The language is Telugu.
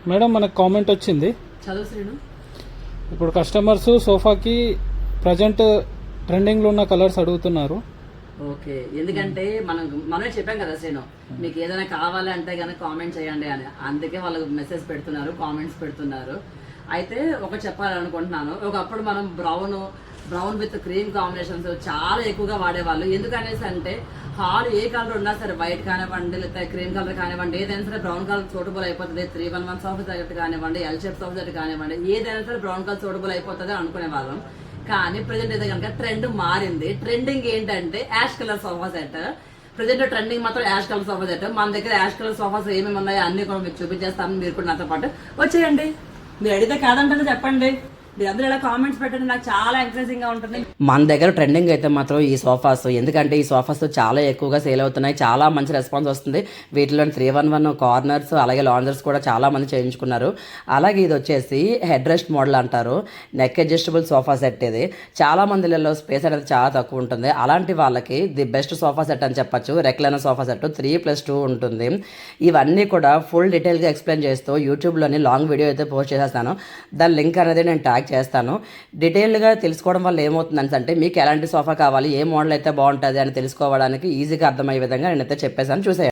మేడం మనకు కామెంట్ వచ్చింది. చదువు శ్రీను. ఇప్పుడు కస్టమర్స్ సోఫాకి ప్రజెంట్ ట్రెండింగ్లో ఉన్న కలర్స్ అడుగుతున్నారు. ఓకే, ఎందుకంటే మనమే చెప్పాం కదా శ్రీను, మీకు ఏదైనా కావాలి అంటే కనుక కామెంట్ చేయండి అని. అందుకే వాళ్ళు మెసేజ్ పెడుతున్నారు, కామెంట్స్ పెడుతున్నారు. అయితే ఒకటి చెప్పాలనుకుంటున్నాను, ఒకప్పుడు మనం బ్రౌన్ విత్ క్రీమ్ కాంబినేషన్స్ చాలా ఎక్కువగా వాడేవాళ్ళు. ఎందుకనేసి అంటే హాల్ ఏ కలర్ ఉన్నా సరే, వైట్ కానివ్వండి లేకపోతే క్రీమ్ కలర్ కానివ్వండి, ఏదైనా సరే బ్రౌన్ కలర్ సూటబుల్ అయిపోతుంది. 311 సోఫా సెట్ కానివ్వండి, ఎల్ షేప్ సోఫా సెట్ కానివ్వండి, ఏదైనా సరే బ్రౌన్ కలర్ సూటబుల్ అయిపోతుంది అనుకునే వాళ్ళం. కానీ ప్రజెంట్ అయితే కనుక ట్రెండ్ మారింది. ట్రెండింగ్ ఏంటంటే ash colour sofa set. Present trending మాత్రం యాష్ కలర్ సోఫా సెట్. మన దగ్గర యాష్ కలర్ సోఫాస్ ఏమేమి ఉన్నాయో అన్ని కూడా మీకు చూపించేస్తాను. మీరు కూడా నాతో పాటు వచ్చేయండి. మీరు అడిగితే కాదంటే చెప్పండి, మీరందరూ ఇలా కామెంట్స్ పెట్టండి, నాకు చాలా ఎంకరేజింగ్ గా ఉంటుంది. మన దగ్గర ట్రెండింగ్ అయితే మాత్రం ఈ సోఫాస్, ఎందుకంటే ఈ సోఫాస్ చాలా ఎక్కువగా సేల్ అవుతున్నాయి, చాలా మంచి రెస్పాన్స్ వస్తుంది. వీటిలో 311 కార్నర్స్ అలాగే లాంజర్స్ కూడా చాలా మంది చేయించుకున్నారు. అలాగే ఇది వచ్చేసి హెడ్ రెస్ట్ మోడల్ అంటారు, నెక్ అడ్జస్టబుల్ సోఫా సెట్. ఇది చాలా మందిలలో స్పేస్ అనేది చాలా తక్కువ ఉంటుంది. అలాంటి వాళ్ళకి ది బెస్ట్ సోఫా సెట్ అని చెప్పచ్చు. రెక్లైనర్ సోఫా సెట్ 3+2 ఉంటుంది. ఇవన్నీ కూడా ఫుల్ డీటెయిల్గా ఎక్స్ప్లెయిన్ చేస్తూ యూట్యూబ్లోని లాంగ్ వీడియో అయితే పోస్ట్ చేసేస్తాను. దాని లింక్ అనేది నేను ట్యాగ్ చేస్తాను. డీటెయిల్గా తెలుసుకోవడం వల్ల ఏమవుతుందని అంటే మీకు ఎలాంటి సోఫా కావాలి, ఏ మోడల్ అయితే బాగుంటుంది అని తెలుసుకోవడానికి ఈజీగా అర్థమయ్యే విధంగా నేనైతే చెప్పేసాను, చూసేయండి.